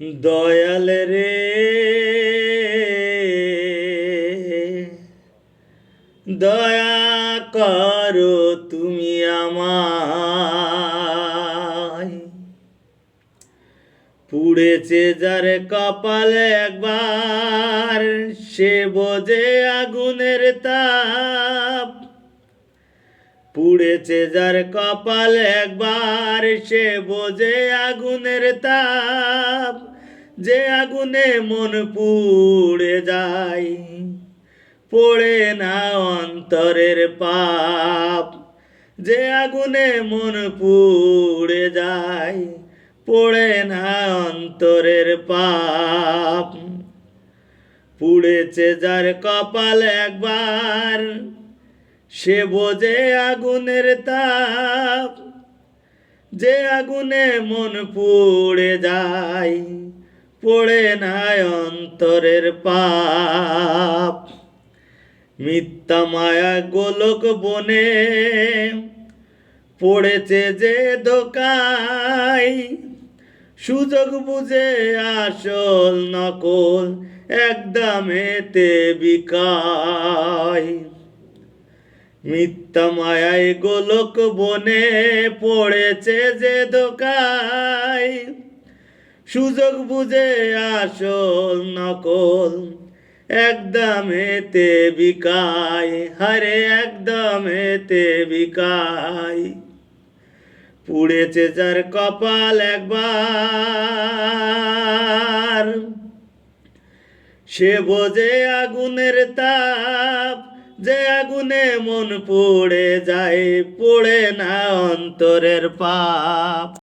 দয়াল রে দয়া করো তুমি আমায়। পুড়েছে যার কপালে একবার, সে বোঝে আগুনের তাপ। পুড়েছে যার কপাল একবার, সে বোঝে আগুনের তাপ। যে আগুনে মন পুড়ে যায়, পড়ে না অন্তরের পাপ। যে আগুনে মন পুড়ে যায়, পড়ে না অন্তরের পাপ। পুড়েছে যার কপাল একবার, সে বোঝে আগুনের তাপ। যে আগুনে মন পুড়ে যায়, পড়ে না অন্তরের পাপ। মিথ্যা মায়া গোলক বনে পড়েছে যে ধোকায়। সুযোগ বুঝে আসল নকল একদমেতে বিকায়। মিথ্যা মায়ায় গোলক বনে পড়েছে যে ধোকায়। সুযোগ বুঝে আসল নকল একদমেতে বিকায়। হারে একদমেতে বিকায়। পুড়েছে যার কপাল একবার, সে বোঝে আগুনের তাপ। যে আগুনে মন পুড়ে যায়, পড়ে না অন্তরের পাপ।